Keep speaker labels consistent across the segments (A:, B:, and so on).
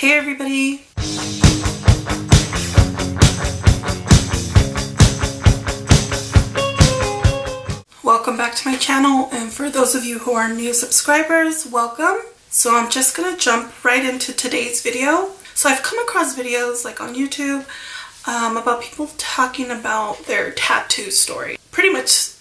A: Hey everybody! Welcome back to my channel, and for those of you who are new subscribers, welcome. So I'm just gonna jump right into today's video. So I've come across videos like on YouTube about people talking about their tattoo story. Pretty much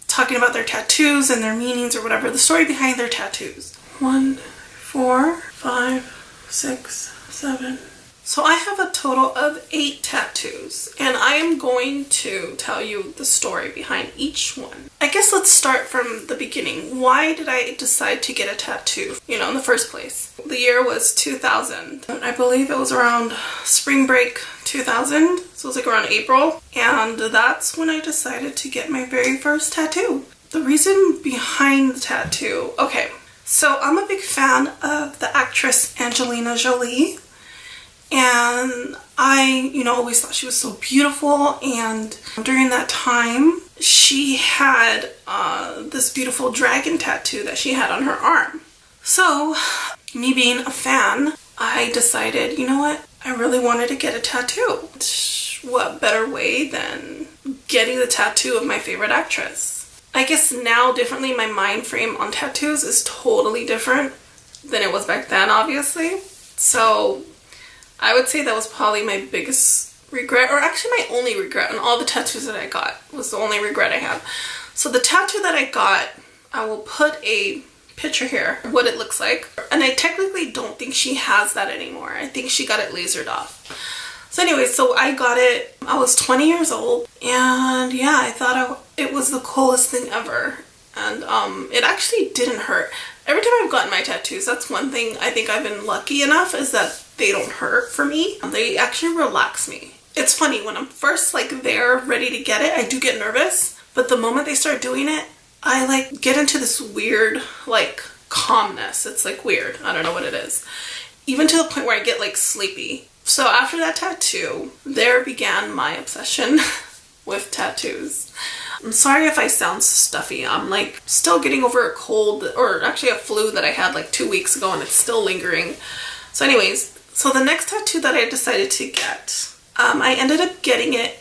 A: talking about their tattoos and their meanings or whatever, the story behind their tattoos. 1, 4, 5, 6, 7. So I have a total of 8 tattoos, and I am going to tell you the story behind each one. I guess let's start from the beginning. Why did I decide to get a tattoo, in the first place? The year was 2000. I believe it was around spring break 2000, so it was like around April, and that's when I decided to get my very first tattoo. The reason behind the tattoo, okay, so I'm a big fan of the actress Angelina Jolie. And I, always thought she was so beautiful, and during that time, she had this beautiful dragon tattoo that she had on her arm. So, me being a fan, I decided, you know what, I really wanted to get a tattoo. What better way than getting the tattoo of my favorite actress? I guess now, differently, my mind frame on tattoos is totally different than it was back then, obviously. So I would say that was probably my biggest regret, or actually my only regret in all the tattoos that I got, was the only regret I have. So the tattoo that I got, I will put a picture here, what it looks like. And I technically don't think she has that anymore. I think she got it lasered off. So anyway, so I got it, I was 20 years old, and yeah, I thought it was the coolest thing ever. And it actually didn't hurt. Every time I've gotten my tattoos, that's one thing I think I've been lucky enough, is that they don't hurt for me. They actually relax me. It's funny, when I'm first there ready to get it, I do get nervous, but the moment they start doing it, I get into this weird calmness. It's weird. I don't know what it is. Even to the point where I get sleepy. So after that tattoo, there began my obsession with tattoos. I'm sorry if I sound stuffy. I'm still getting over a cold, or actually a flu that I had 2 weeks ago, and it's still lingering. So anyways, so the next tattoo that I decided to get, I ended up getting it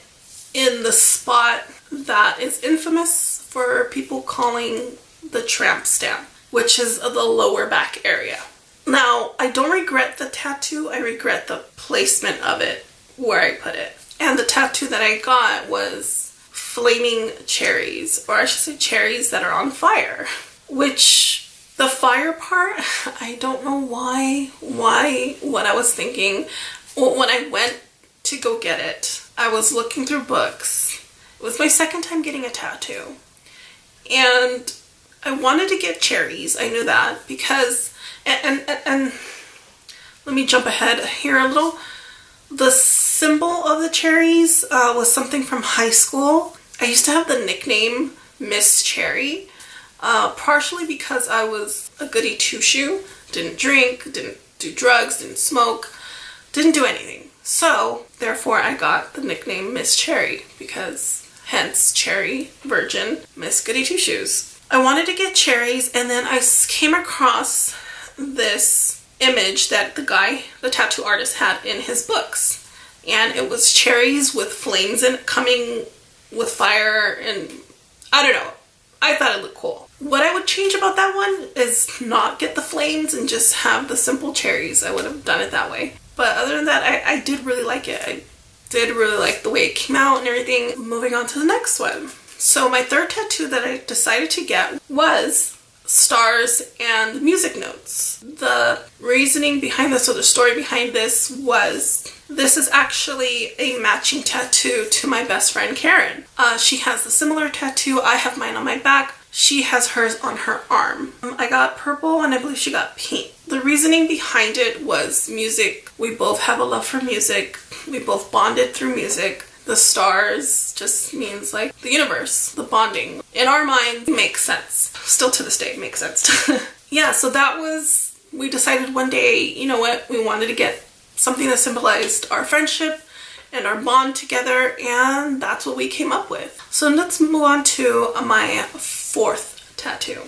A: in the spot that is infamous for people calling the tramp stamp, which is the lower back area. Now, I don't regret the tattoo, I regret the placement of it, where I put it. And the tattoo that I got was flaming cherries, or I should say cherries that are on fire, which the fire part, I don't know what I was thinking. When I went to go get it, I was looking through books. It was my second time getting a tattoo, and I wanted to get cherries. I knew that because, and let me jump ahead here a little. The symbol of the cherries was something from high school. I used to have the nickname Miss Cherry, partially because I was a goody two-shoe, didn't drink, didn't do drugs, didn't smoke, didn't do anything. So, therefore, I got the nickname Miss Cherry, because hence Cherry, Virgin, Miss Goody Two-Shoes. I wanted to get cherries, and then I came across this image that the tattoo artist had in his books, and it was cherries with flames in it, coming with fire, and I don't know, I thought it looked cool. What I would change about that one is not get the flames and just have the simple cherries. I would have done it that way. But other than that, I did really like it. I did really like the way it came out and everything. Moving on to the next one. So my third tattoo that I decided to get was stars and music notes. The reasoning behind this, or the story behind this, was this is actually a matching tattoo to my best friend Karen. She has a similar tattoo. I have mine on my back. She has hers on her arm. I got purple, and I believe she got pink. The reasoning behind it was music. We both have a love for music. We both bonded through music. The stars just means the universe, the bonding. In our minds, makes sense. Still to this day, makes sense. Yeah, so that was, we decided one day, you know what, we wanted to get something that symbolized our friendship and our bond together, and that's what we came up with. So let's move on to my fourth tattoo.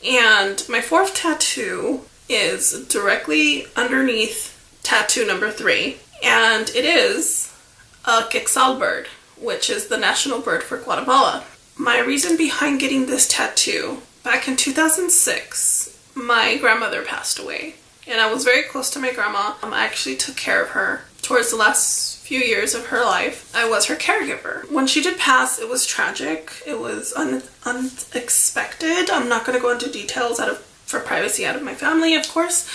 A: And my fourth tattoo is directly underneath tattoo number 3, and it is a quetzal bird, which is the national bird for Guatemala. My reason behind getting this tattoo, back in 2006, my grandmother passed away, and I was very close to my grandma. I actually took care of her towards the last few years of her life. I was her caregiver. When she did pass, it was tragic. It was unexpected. I'm not going to go into details for privacy out of my family, of course.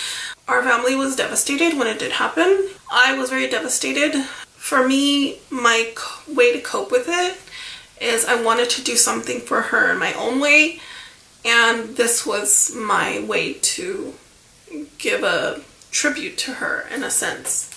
A: Our family was devastated when it did happen. I was very devastated. For me, my way to cope with it is I wanted to do something for her in my own way, and this was my way to give a tribute to her in a sense.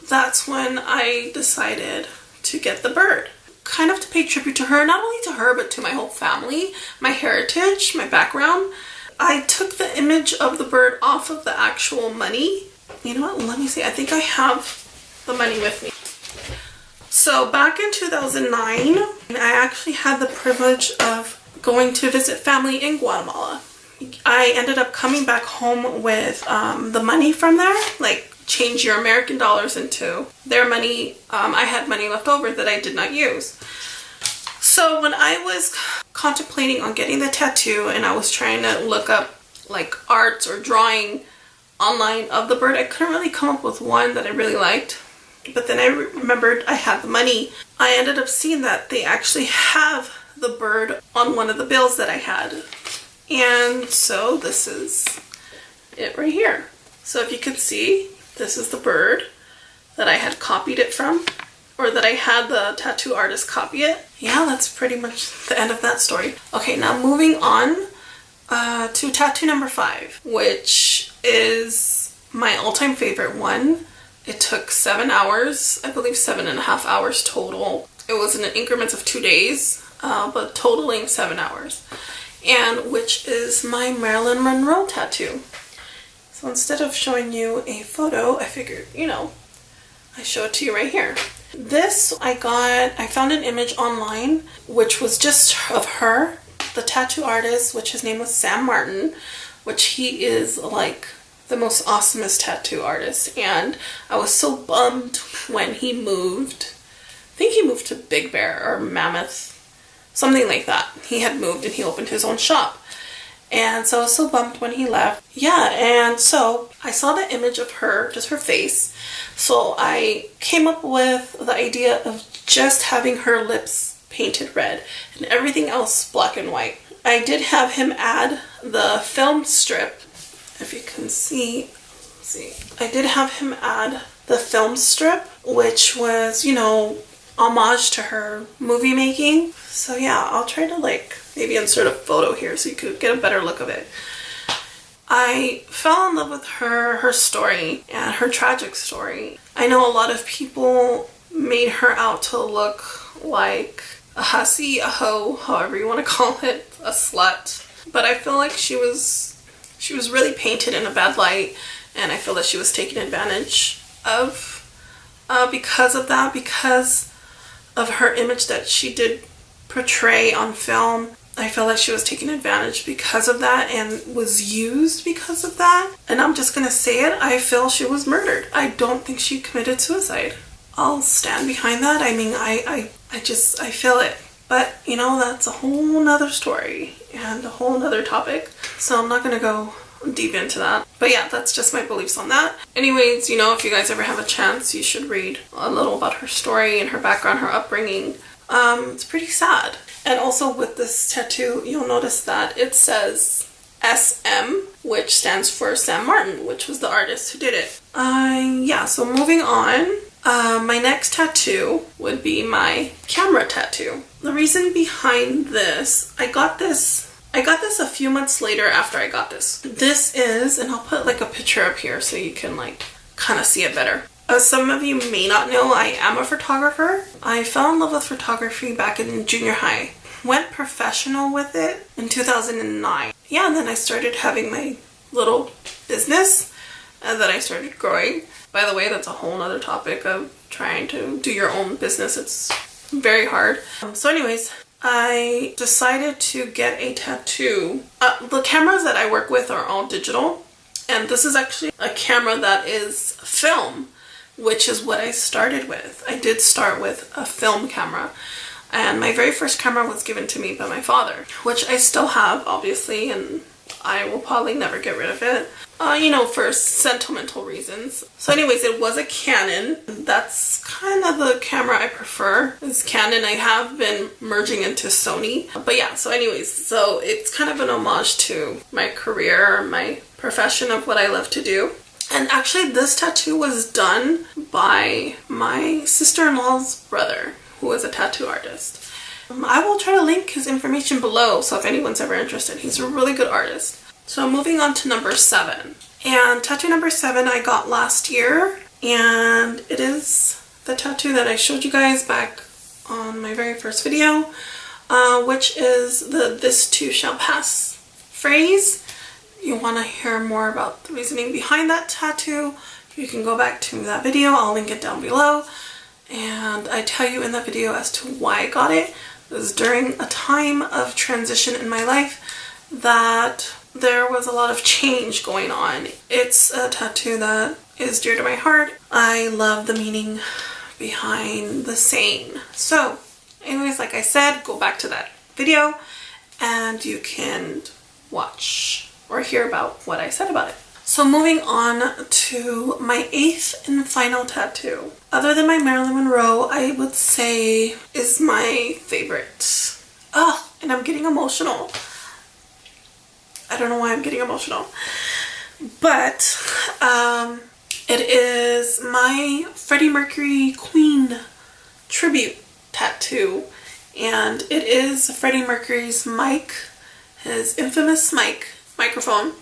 A: That's when I decided to get the bird. Kind of to pay tribute to her, not only to her, but to my whole family, my heritage, my background. I took the image of the bird off of the actual money. You know what? Let me see. I think I have the money with me. So back in 2009, I actually had the privilege of going to visit family in Guatemala. I ended up coming back home with the money from there, like change your American dollars into their money. I had money left over that I did not use. So when I was contemplating on getting the tattoo and I was trying to look up like arts or drawing online of the bird, I couldn't really come up with one that I really liked. But then I remembered I had the money. I ended up seeing that they actually have the bird on one of the bills that I had. And so this is it right here. So if you can see, this is the bird that I had copied it from, or that I had the tattoo artist copy it. Yeah, that's pretty much the end of that story. Okay, now moving on to tattoo number 5, which is my all-time favorite one. It took 7 hours, I believe 7.5 hours total. It was in increments of 2 days, but totaling 7 hours. And which is my Marilyn Monroe tattoo. So instead of showing you a photo, I figured, I show it to you right here. This I found an image online, which was just of her, the tattoo artist, which his name was Sam Martin, which he is like the most awesomest tattoo artist. And I was so bummed when he moved. I think he moved to Big Bear or Mammoth, something like that. He had moved and he opened his own shop. And so I was so bummed when he left. Yeah, and so I saw the image of her, just her face. So I came up with the idea of just having her lips painted red and everything else black and white. I did have him add the film strip. If you can see, I did have him add the film strip, which was, homage to her movie making. So yeah, I'll try to maybe insert a photo here so you could get a better look of it. I fell in love with her story and her tragic story. I know a lot of people made her out to look like a hussy, a hoe, however you want to call it, a slut. But I feel like she was really painted in a bad light, and I feel that she was taken advantage of because of that, because of her image that she did portray on film. I feel like she was taken advantage because of that and was used because of that. And I'm just gonna say it, I feel she was murdered. I don't think she committed suicide. I'll stand behind that. I mean, I feel it. But, that's a whole nother story and a whole nother topic. So I'm not gonna go deep into that. But yeah, that's just my beliefs on that. Anyways, if you guys ever have a chance, you should read a little about her story and her background, her upbringing. It's pretty sad. And also with this tattoo, you'll notice that it says SM, which stands for Sam Martin, which was the artist who did it. Yeah, so moving on. My next tattoo would be my camera tattoo. The reason behind this, I got this a few months later after I got this. This is, and I'll put a picture up here so you can kind of see it better. As some of you may not know, I am a photographer. I fell in love with photography back in junior high. Went professional with it in 2009. Yeah, and then I started having my little business that I started growing. By the way, that's a whole nother topic of trying to do your own business. It's very hard. So anyways, I decided to get a tattoo. The cameras that I work with are all digital. And this is actually a camera that is film, which is what I started with. I did start with a film camera. And my very first camera was given to me by my father, which I still have, obviously, and I will probably never get rid of it, you know, for sentimental reasons. So anyways, it was a Canon. That's kind of the camera I prefer, is Canon. I have been merging into Sony. But yeah, so anyways, so it's kind of an homage to my career, my profession of what I love to do. And actually this tattoo was done by my sister-in-law's brother, who is a tattoo artist. I will try to link his information below, so if anyone's ever interested. He's a really good artist. So moving on to number 7. And tattoo number 7 I got last year, and it is the tattoo that I showed you guys back on my very first video, which is the "this too shall pass" phrase. You want to hear more about the reasoning behind that tattoo, you can go back to that video. I'll link it down below. And I tell you in that video as to why I got it. It was during a time of transition in my life that there was a lot of change going on. It's a tattoo that is dear to my heart. I love the meaning behind the saying. So anyways, like I said, go back to that video and you can watch or hear about what I said about it. So moving on to my 8th and final tattoo. Other than my Marilyn Monroe, I would say is my favorite. Oh, and I'm getting emotional. I don't know why I'm getting emotional. But it is my Freddie Mercury Queen tribute tattoo. And it is Freddie Mercury's mic, his infamous microphone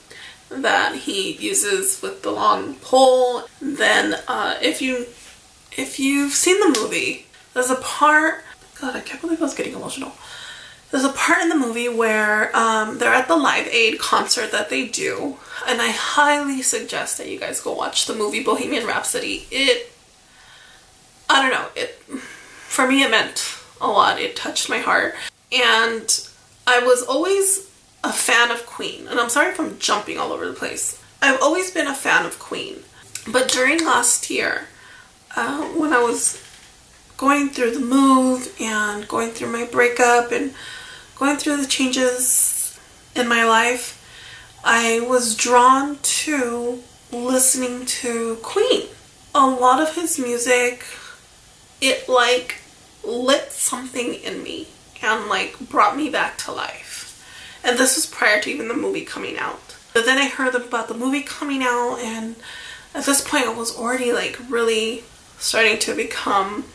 A: that he uses with the long pole. Then if you've seen the movie, there's a part, God, I can't believe I was getting emotional. There's a part in the movie where they're at the Live Aid concert that they do, and I highly suggest that you guys go watch the movie Bohemian Rhapsody. I don't know, for me it meant a lot. It touched my heart, and I was always a fan of Queen, and I'm sorry if I'm jumping all over the place. I've always been a fan of Queen, but during last year, when I was going through the move and going through my breakup and going through the changes in my life, I was drawn to listening to Queen. A lot of his music, it like lit something in me and like brought me back to life. And this was prior to even the movie coming out. But then I heard about the movie coming out, and at this point I was already like really starting to become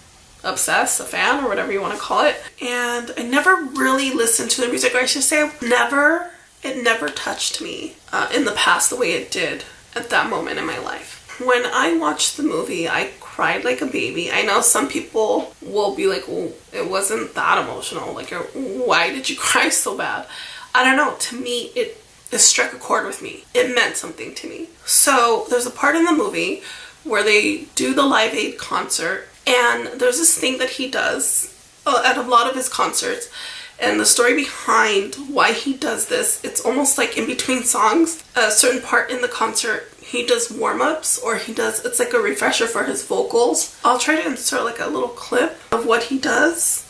A: obsessed, a fan, or whatever you want to call it. And I never really listened to the music, or I should say it never touched me in the past the way it did at that moment in my life. When I watched the movie, I cried like a baby. I know some people will be like, well, it wasn't that emotional. Like, why did you cry so bad? I don't know. To me, it struck a chord with me. It meant something to me. So there's a part in the movie where they do the Live Aid concert, and there's this thing that he does at a lot of his concerts, and the story behind why he does this, it's almost like in between songs, a certain part in the concert, he does warm-ups, or it's like a refresher for his vocals. I'll try to insert like a little clip of what he does.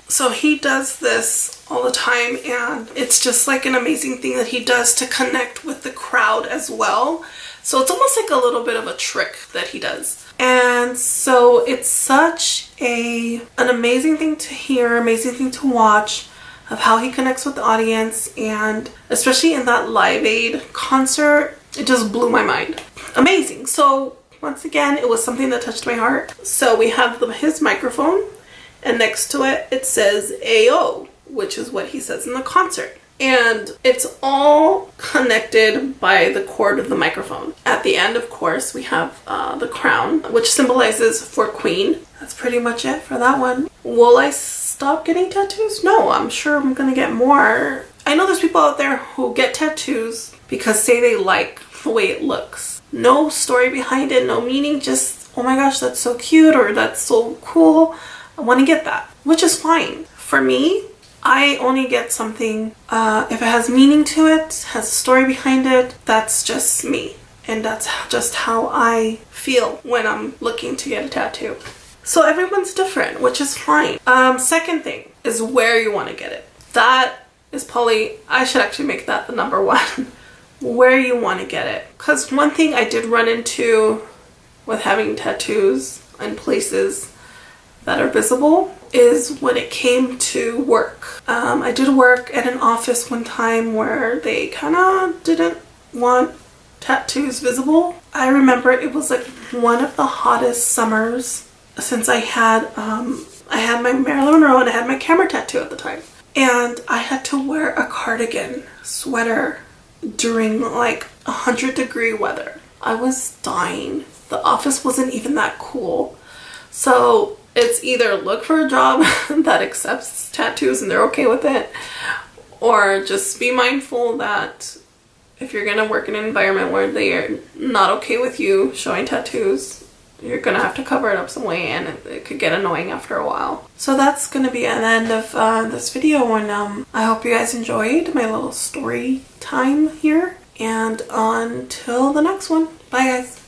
A: So he does this all the time, and it's just like an amazing thing that he does to connect with the crowd as well. So it's almost like a little bit of a trick that he does. And so it's such an amazing thing to hear, amazing thing to watch, of how he connects with the audience, and especially in that Live Aid concert, it just blew my mind. Amazing. So once again, it was something that touched my heart. So we have his microphone, and next to it, it says AO, which is what he says in the concert. And it's all connected by the cord of the microphone. At the end, of course, we have the crown, which symbolizes for Queen. That's pretty much it for that one. Will I stop getting tattoos? No, I'm sure I'm gonna get more. I know there's people out there who get tattoos because say they like the way it looks. No story behind it, no meaning, just, oh my gosh, that's so cute, or that's so cool. I want to get that, which is fine. For me, I only get something if it has meaning to it, has a story behind it. That's just me. And that's just how I feel when I'm looking to get a tattoo. So everyone's different, which is fine. Second thing is where you want to get it. That is probably, I should actually make that the number one. Where you want to get it. Because one thing I did run into with having tattoos in places that are visible is when it came to work. I did work at an office one time where they kind of didn't want tattoos visible. I remember it was like one of the hottest summers since I had my Marilyn Monroe and I had my camera tattoo at the time. And I had to wear a cardigan sweater during like 100-degree weather. I was dying. The office wasn't even that cool. So it's either look for a job that accepts tattoos and they're okay with it, or just be mindful that if you're gonna work in an environment where they are not okay with you showing tattoos, you're gonna have to cover it up some way, and it could get annoying after a while. So that's gonna be an end of this video, and I hope you guys enjoyed my little story time here, and until the next one, bye guys.